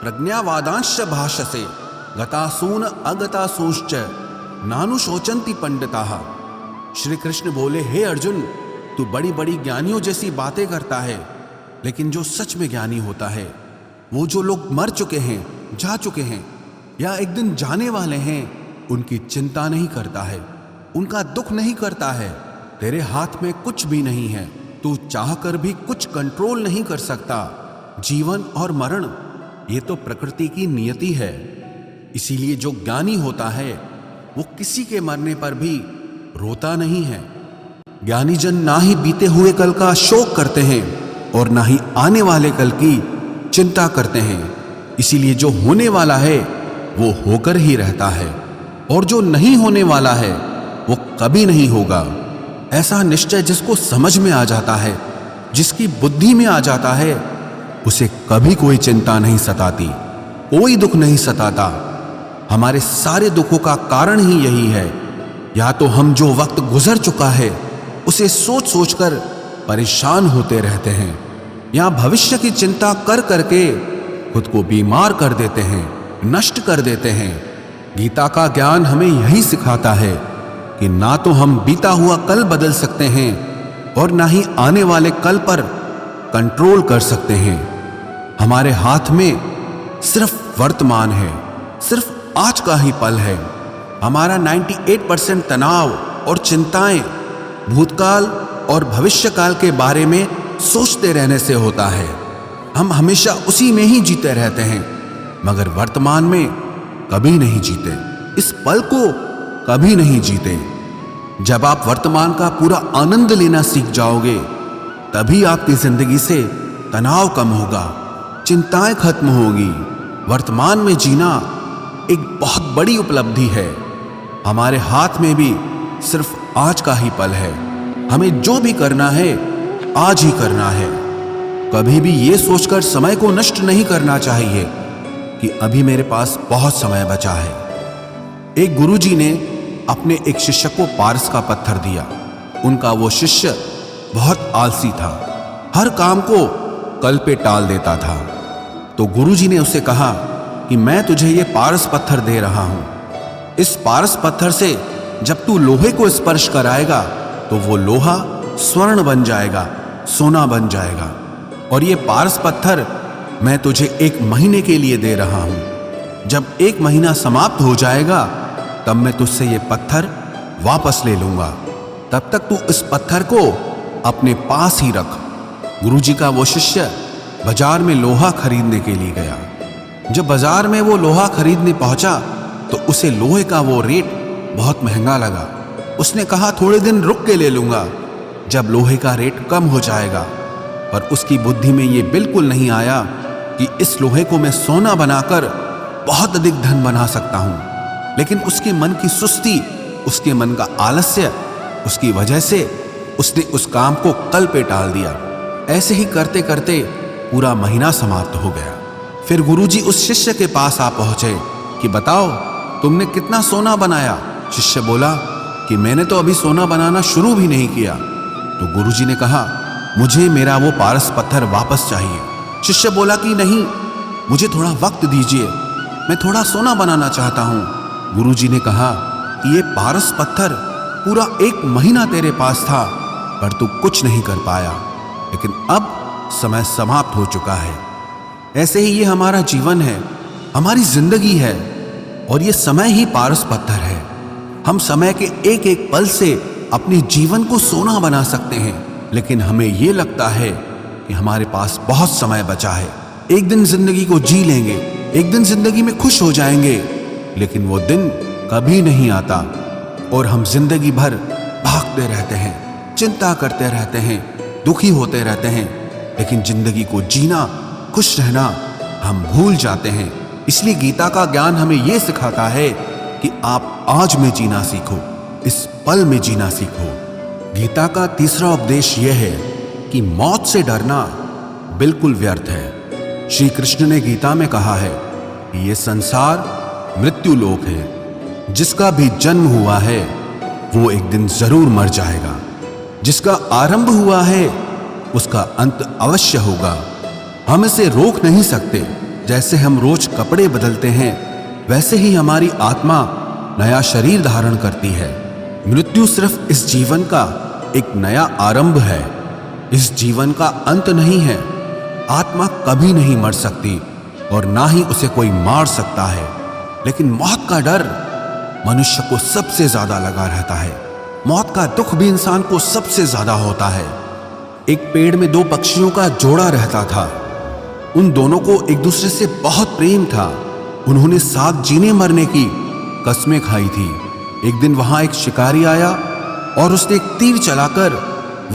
प्रज्ञावादांश भाषसे गतासून अगतासूश्च नानुशोचन्ति पंडिताः। श्री कृष्ण बोले, हे अर्जुन, तू बड़ी बड़ी ज्ञानियों जैसी बातें करता है, लेकिन जो सच में ज्ञानी होता है, वो जो लोग मर चुके हैं, जा चुके हैं या एक दिन जाने वाले हैं, उनकी चिंता नहीं करता है, उनका दुख नहीं करता है। तेरे हाथ में कुछ भी नहीं है, तू चाहकर भी कुछ कंट्रोल नहीं कर सकता। जीवन और मरण ये तो प्रकृति की नियति है। इसीलिए जो ज्ञानी होता है वो किसी के मरने पर भी रोता नहीं है। ज्ञानी जन ना ही बीते हुए कल का शोक करते हैं और ना ही आने वाले कल की चिंता करते हैं। इसीलिए जो होने वाला है वो होकर ही रहता है और जो नहीं होने वाला है वो कभी नहीं होगा। ऐसा निश्चय जिसको समझ में आ जाता है, जिसकी बुद्धि में आ जाता है, उसे कभी कोई चिंता नहीं सताती, कोई दुख नहीं सताता। हमारे सारे दुखों का कारण ही यही है। या तो हम जो वक्त गुजर चुका है उसे सोच सोचकर परेशान होते रहते हैं, या भविष्य की चिंता कर करके खुद को बीमार कर देते हैं, नष्ट कर देते हैं। गीता का ज्ञान हमें यही सिखाता है कि ना तो हम बीता हुआ कल बदल सकते हैं और ना ही आने वाले कल पर कंट्रोल कर सकते हैं। हमारे हाथ में सिर्फ वर्तमान है, सिर्फ आज का ही पल है। हमारा 98% तनाव और चिंताएं भूतकाल और भविष्यकाल के बारे में सोचते रहने से होता है। हम हमेशा उसी में ही जीते रहते हैं, मगर वर्तमान में कभी नहीं जीते, इस पल को कभी नहीं जीते। जब आप वर्तमान का पूरा आनंद लेना सीख जाओगे, तभी आपकी जिंदगी से तनाव कम होगा, चिंताएं खत्म होगी। वर्तमान में जीना एक बहुत बड़ी उपलब्धि है। हमारे हाथ में भी सिर्फ आज का ही पल है। हमें जो भी करना है आज ही करना है। कभी भी ये सोचकर समय को नष्ट नहीं करना चाहिए कि अभी मेरे पास बहुत समय बचा है। एक गुरुजी ने अपने एक शिष्य को पारस का पत्थर दिया। उनका वो शिष्य बहुत आलसी था, हर काम को कल पे टाल देता था। तो गुरुजी ने उसे कहा कि मैं तुझे ये पारस पत्थर दे रहा हूं। इस पारस पत्थर से जब तू लोहे को स्पर्श कराएगा तो वो लोहा स्वर्ण बन जाएगा, सोना बन जाएगा। और ये पारस पत्थर मैं तुझे 1 महीने के लिए दे रहा हूं। जब 1 महीना समाप्त हो जाएगा तब मैं तुझसे ये पत्थर वापस ले लूंगा। तब तक तू इस पत्थर को अपने पास ही रख। गुरुजी का वो शिष्य बाजार में लोहा खरीदने के लिए गया। जब बाजार में वो लोहा खरीदने पहुंचा तो उसे लोहे का वो रेट बहुत महंगा लगा। उसने कहा थोड़े दिन रुक के ले लूंगा, जब लोहे का रेट कम हो जाएगा। पर उसकी बुद्धि में ये बिल्कुल नहीं आया कि इस लोहे को मैं सोना बनाकर बहुत अधिक धन बना सकता हूं। लेकिन उसके मन की सुस्ती, उसके मन का आलस्य, उसकी वजह से उसने उस काम को कल पे टाल दिया। ऐसे ही करते करते पूरा महीना समाप्त हो गया। फिर गुरुजी उस शिष्य के पास आ पहुंचे कि बताओ तुमने कितना सोना बनाया। शिष्य बोला कि मैंने तो अभी सोना बनाना शुरू भी नहीं किया। तो गुरुजी ने कहा मुझे मेरा वो पारस पत्थर वापस चाहिए। शिष्य बोला कि नहीं, मुझे थोड़ा वक्त दीजिए, मैं थोड़ा सोना बनाना चाहता हूं। गुरुजी ने कहा कि ये पारस पत्थर पूरा 1 महीना तेरे पास था, पर तू कुछ नहीं कर पाया, लेकिन अब समय समाप्त हो चुका है। ऐसे ही ये हमारा जीवन है, हमारी जिंदगी है, और ये समय ही पारस पत्थर है। हम समय के एक एक पल से अपने जीवन को सोना बना सकते हैं, लेकिन हमें ये लगता है कि हमारे पास बहुत समय बचा है, एक दिन जिंदगी को जी लेंगे, एक दिन जिंदगी में खुश हो जाएंगे। लेकिन वो दिन कभी नहीं आता और हम जिंदगी भर भागते रहते हैं, चिंता करते रहते हैं, दुखी होते रहते हैं, लेकिन जिंदगी को जीना, खुश रहना हम भूल जाते हैं। इसलिए गीता का ज्ञान हमें यह सिखाता है कि आप आज में जीना सीखो, इस पल में जीना सीखो। गीता का तीसरा उपदेश यह है कि मौत से डरना बिल्कुल व्यर्थ है। श्री कृष्ण ने गीता में कहा है कि यह संसार मृत्यु लोक है। जिसका भी जन्म हुआ है वो एक दिन जरूर मर जाएगा। जिसका आरंभ हुआ है उसका अंत अवश्य होगा। हम इसे रोक नहीं सकते, जैसे हम रोज कपड़े बदलते हैं, वैसे ही हमारी आत्मा नया शरीर धारण करती है। मृत्यु सिर्फ इस जीवन का एक नया आरंभ है, इस जीवन का अंत नहीं है। आत्मा कभी नहीं मर सकती और ना ही उसे कोई मार सकता है, लेकिन मौत का डर मनुष्य को सबसे ज्यादा लगा रहता है। मौत का दुख भी इंसान को सबसे ज्यादा होता है। एक पेड़ में दो पक्षियों का जोड़ा रहता था। उन दोनों को एक दूसरे से बहुत प्रेम था। उन्होंने साथ जीने मरने की कस्में खाई थी। एक दिन वहां एक शिकारी आया और उसने एक तीर चलाकर